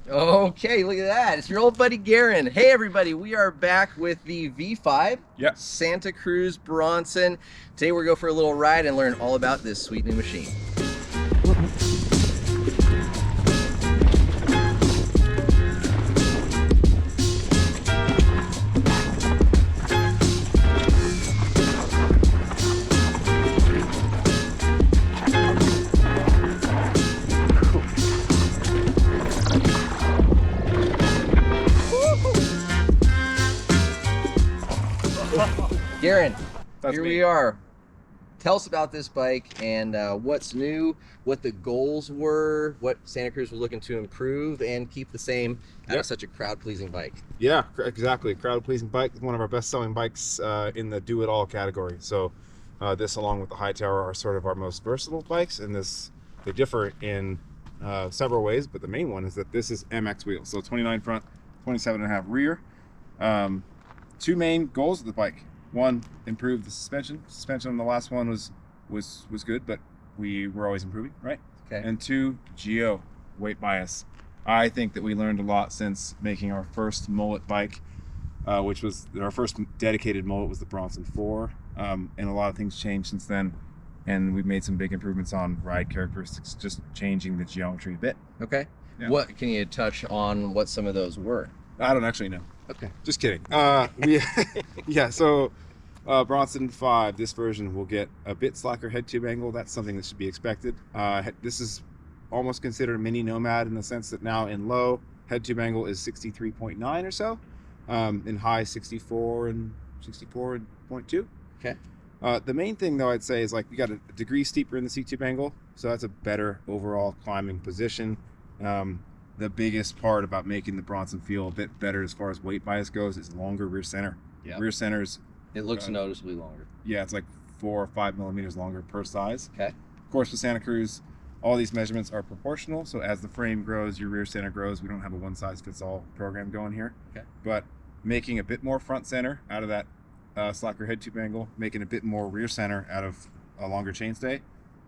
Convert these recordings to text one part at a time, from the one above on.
Okay, look at that. It's your old buddy Garen. Hey, everybody, we are back with the V5 Yeah. Santa Cruz Bronson. Today, we're going to go for a little ride and learn all about this sweet new machine. Garen, That's here me. we are. Tell us about this bike and what's new, what the goals were, what Santa Cruz was looking to improve and keep the same out Yeah. of such a crowd-pleasing bike. Yeah, exactly. Crowd pleasing bike, one of our best selling bikes in the do it all category. So this along with the High Tower are sort of our most versatile bikes, and they differ in several ways, but the main one is that this is MX wheels. So 29 front, 27.5 rear. Two main goals of the bike. One, improve the suspension. Suspension on the last one was good, but we were always improving, right? Okay. And two, geo, weight bias. I think that we learned a lot since making our first mullet bike, which was our first dedicated mullet was the Bronson 4, and a lot of things changed since then, and we've made some big improvements on ride characteristics, just changing the geometry a bit. Okay. Yeah. What can you touch on what some of those were? I don't actually know. Okay. Just kidding. Yeah. So Bronson 5, this version will get a bit slacker head tube angle. That's something that should be expected. This is almost considered a mini Nomad in the sense that now in low, head tube angle is 63.9 or so. In high, 64 and 64.2. Okay. The main thing though I'd say is like we got a degree steeper in the seat tube angle, so that's a better overall climbing position. The biggest part about making the Bronson feel a bit better as far as weight bias goes is longer rear center. Yeah. Rear centers, It looks noticeably longer. yeah, it's like 4 or 5 millimeters longer per size. Okay. Of course, with Santa Cruz, all these measurements are proportional. So as the frame grows, your rear center grows. We don't have a one size fits all program going here. Okay. But making a bit more front center out of that slacker head tube angle, making a bit more rear center out of a longer chainstay,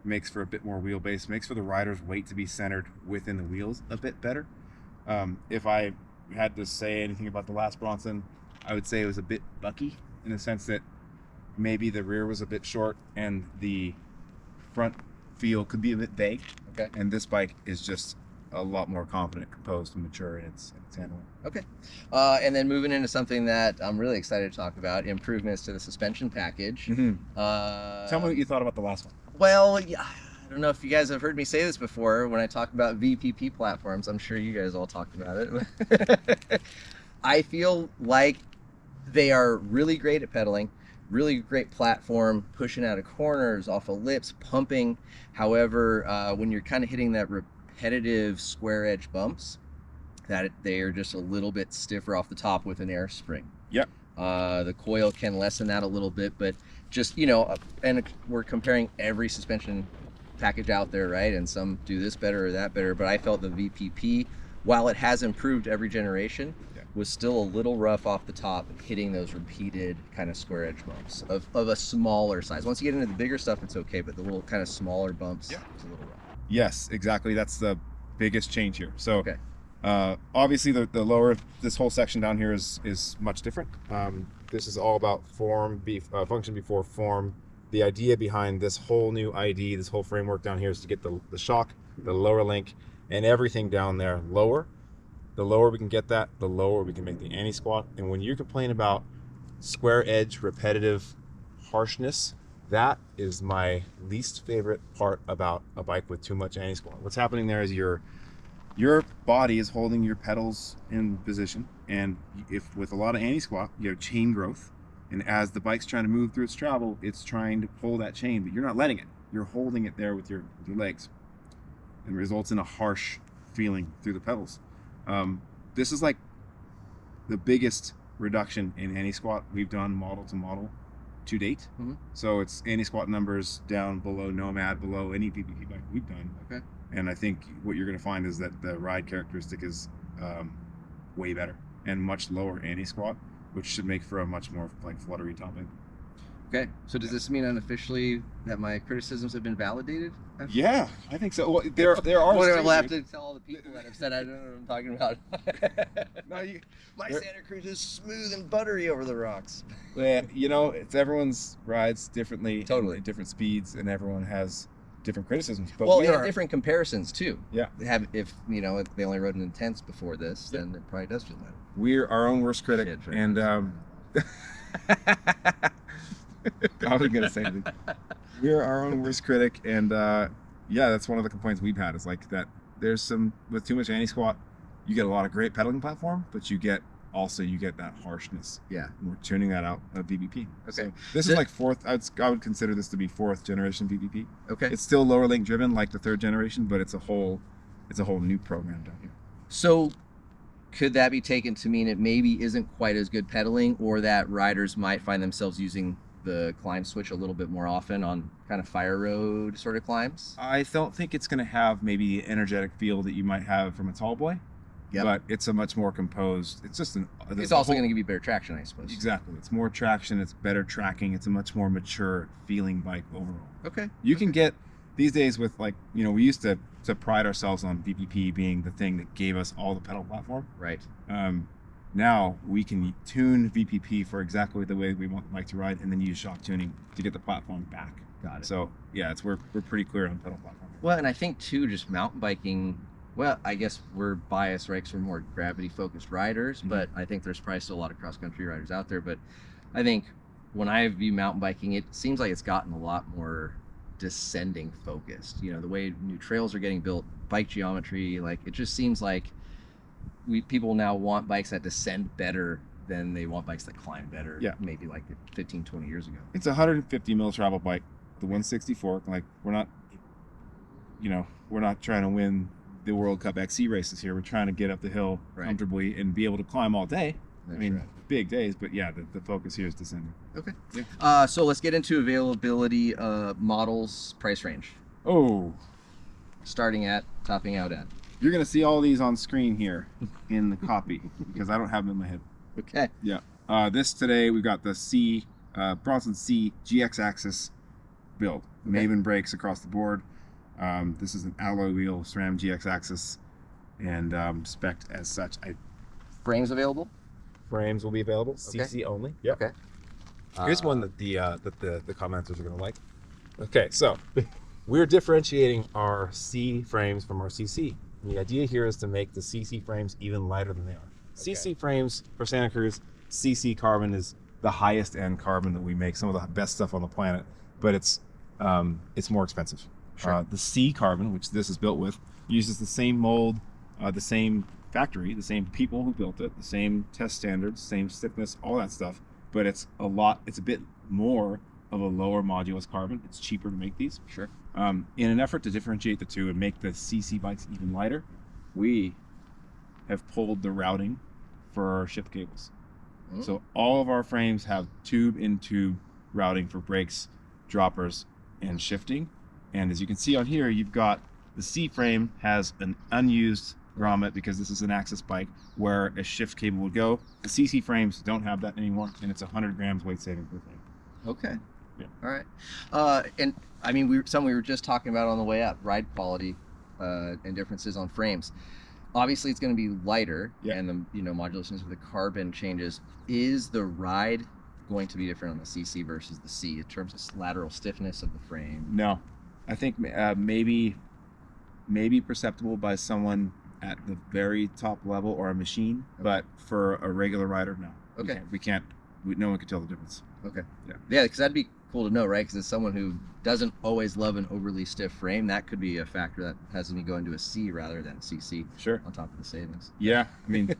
makes for a bit more wheelbase, makes for the rider's weight to be centered within the wheels a bit better. If I had to say anything about the last Bronson, I would say it was a bit bucky in the sense that maybe the rear was a bit short and the front feel could be a bit vague. Okay. And this bike is just a lot more confident, composed, and mature in its handling. Okay. And then moving into something that I'm really excited to talk about, improvements to the suspension package. Tell me what you thought about the last one. Well, yeah, I don't know if you guys have heard me say this before when I talk about VPP platforms. I'm sure you guys all talked about it. I feel like they are really great at pedaling, really great platform, pushing out of corners, off of lips, pumping. However, when you're kind of hitting that repetitive square edge bumps, that they are just a little bit stiffer off the top with an air spring. Yep. The coil can lessen that a little bit, but just, and we're comparing every suspension package out there, right? And some do this better or that better, but I felt the VPP, while it has improved every generation, was still a little rough off the top, hitting those repeated kind of square edge bumps of a smaller size. Once you get into the bigger stuff, it's okay, but the little kind of smaller bumps, it's a little rough. Yes, exactly. That's the biggest change here. So Okay. obviously the lower, this whole section down here is much different. This is all about function before form. The idea behind this whole new ID, this whole framework down here is to get the shock, the lower link, and everything down there lower. The lower we can get that, the lower we can make the anti-squat. And when you complain about square edge, repetitive harshness, that is my least favorite part about a bike with too much anti-squat. What's happening there is your body is holding your pedals in position, and if with a lot of anti-squat, you have chain growth, and as the bike's trying to move through its travel, it's trying to pull that chain, but you're not letting it. You're holding it there with your legs, and it results in a harsh feeling through the pedals. This is like the biggest reduction in anti-squat we've done model to model to date. So it's anti-squat numbers down below Nomad, below any VPP bike we've done. Okay. And I think what you're going to find is that the ride characteristic is way better and much lower anti-squat, which should make for a much more like fluttery top end. Okay. So does this mean unofficially that my criticisms have been validated? Yeah, I think so. Well, there are. We'll have to tell all the people that have said I don't know what I'm talking about. No, My Santa Cruz is smooth and buttery over the rocks. Yeah, you know, it's everyone's rides differently, Totally. at different speeds, and everyone has different criticisms. But Well, we and are different comparisons too. Yeah. If they only rode an intense before this, then it probably does feel better. We're our own worst critic, Shit, fair and I was gonna say anything. We're our own worst critic, and yeah, that's one of the complaints we've had is like that. There's some with too much anti-squat, you get a lot of great pedaling platform, but you get that harshness. Yeah, and we're tuning that out of VPP. Okay, so this is like fourth. I would consider this to be fourth generation VPP. Okay, it's still lower link driven like the third generation, but it's a whole new program down here. So could that be taken to mean it maybe isn't quite as good pedaling, or that riders might find themselves using the climb switch a little bit more often on kind of fire road sort of climbs? I don't think it's going to have maybe the energetic feel that you might have from a tall boy. Yep. But it's a much more composed. It's just it's also going to give you better traction, I suppose. Exactly. It's more traction. It's better tracking. It's a much more mature feeling bike overall. Okay. You can get these days with we used to pride ourselves on VPP being the thing that gave us all the pedal platform. Right. Now we can tune VPP for exactly the way we want the bike to ride, and then use shock tuning to get the platform back. Got it. So yeah, we're pretty clear on pedal platform. Well, and I think too, just mountain biking. Well, I guess we're biased, right? Because we're more gravity-focused riders, but I think there's probably still a lot of cross-country riders out there. But I think when I view mountain biking, it seems like it's gotten a lot more descending focused. You know, the way new trails are getting built, bike geometry, like it just seems like people now want bikes that descend better than they want bikes that climb better. Yeah. Maybe like 15, 20 years ago. It's a 150 mil travel bike, the 164. Like we're not trying to win the World Cup XC races here. We're trying to get up the hill comfortably and be able to climb all day. That's I mean, right. Big days, but yeah, the focus here is descending. Okay. So let's get into availability, models, price range. Oh, Starting at, topping out at. you're gonna see all these on screen here in the copy because I don't have them in my head. Okay. Yeah. This today we've got the Bronson C GX Axis build. Okay. Maven brakes across the board. This is an alloy wheel SRAM GX Axis, and spec'd as such. Frames available? Frames will be available. Okay. CC only. Yep. Okay. Here's one that the commenters are going to like. Okay, so we're differentiating our C frames from our CC. And the idea here is to make the CC frames even lighter than they are. Okay. CC frames for Santa Cruz, CC carbon is the highest end carbon that we make, some of the best stuff on the planet, but it's more expensive. Sure. The C carbon, which this is built with, uses the same mold, the same factory, the same people who built it, the same test standards, same stiffness, all that stuff, but it's a bit more of a lower modulus carbon. It's cheaper to make these. Sure. In an effort to differentiate the two and make the CC bikes even lighter, we have pulled the routing for our shift cables. So all of our frames have tube-in-tube routing for brakes, droppers, and shifting. And as you can see on here, you've got the C frame has an unused grommet because this is an Axis bike where a shift cable would go. The CC frames don't have that anymore, and it's 100 grams weight saving per frame. Okay. Yeah. All right. And I mean, we were just talking about on the way up, ride quality and differences on frames. Obviously, it's going to be lighter, and the modulations of the carbon changes. Is the ride going to be different on the CC versus the C in terms of lateral stiffness of the frame? No, I think maybe perceptible by someone at the very top level or a machine, but for a regular rider, no. Okay. No one can tell the difference. Okay. Yeah, because that'd be cool to know, right? Because as someone who doesn't always love an overly stiff frame, that could be a factor that has me going to a C rather than CC. Sure. On top of the savings. Yeah, I mean,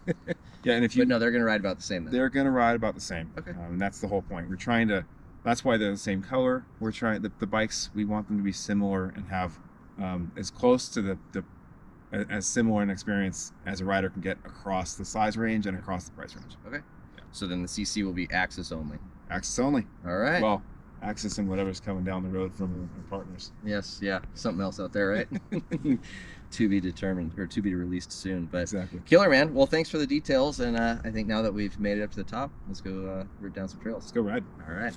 yeah, and if you... But no, they're going to ride about the same then. They're going to ride about the same. Okay. And that's the whole point. We're trying to... That's why they're the same color. We're trying... The bikes, we want them to be similar and have as close to as similar an experience as a rider can get across the size range and across the price range. Okay. Yeah. So then the CC will be Axis only. Axis only. All right. Well, Axis and whatever's coming down the road from our partners. Yes, yeah. Something else out there, right? To be determined, or to be released soon. But exactly. Killer, man. Well, thanks for the details. And I think now that we've made it up to the top, let's go root down some trails. Let's go ride. All right.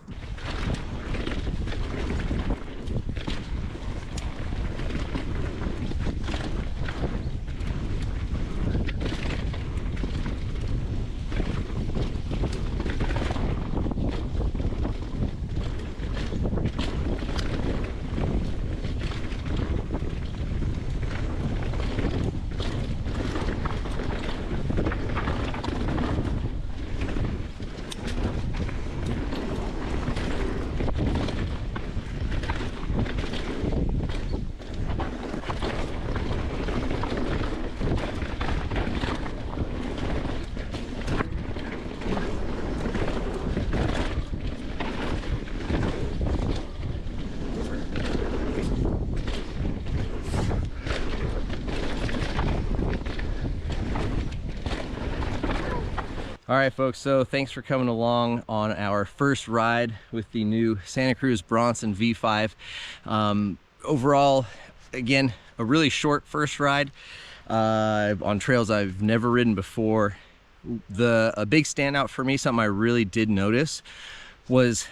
All right, folks, so thanks for coming along on our first ride with the new Santa Cruz Bronson V5. Overall, again, a really short first ride on trails I've never ridden before. A big standout for me, something I really did notice, was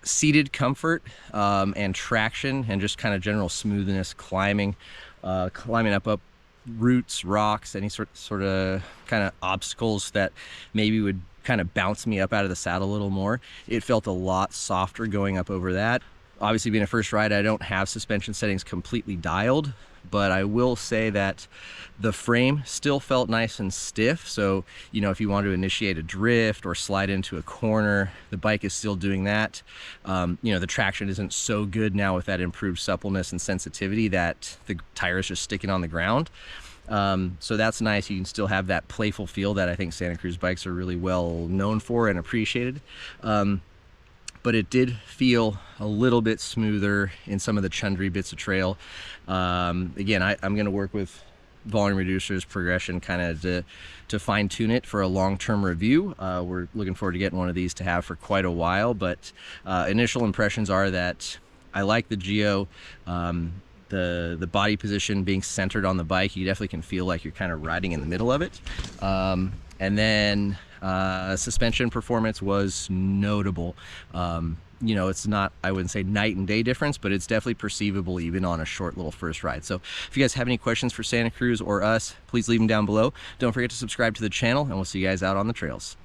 seated comfort and traction and just kind of general smoothness climbing up roots, rocks, any sort of kind of obstacles that maybe would kind of bounce me up out of the saddle a little more. It felt a lot softer going up over that. Obviously, being a first ride, I don't have suspension settings completely dialed, but I will say that the frame still felt nice and stiff. So, you know, if you want to initiate a drift or slide into a corner, the bike is still doing that. You know, the traction isn't so good now with that improved suppleness and sensitivity that the tire is just sticking on the ground. So that's nice. You can still have that playful feel that I think Santa Cruz bikes are really well known for and appreciated. But it did feel a little bit smoother in some of the chundry bits of trail. Again, I'm going to work with volume reducers, progression, kind of to fine tune it for a long-term review. We're looking forward to getting one of these to have for quite a while, but initial impressions are that I like the Geo. The body position being centered on the bike, you definitely can feel like you're kind of riding in the middle of it. And then suspension performance was notable. You know, it's not, I wouldn't say night and day difference, but it's definitely perceivable even on a short little first ride. So if you guys have any questions for Santa Cruz or us, please leave them down below. Don't forget to subscribe to the channel, and we'll see you guys out on the trails.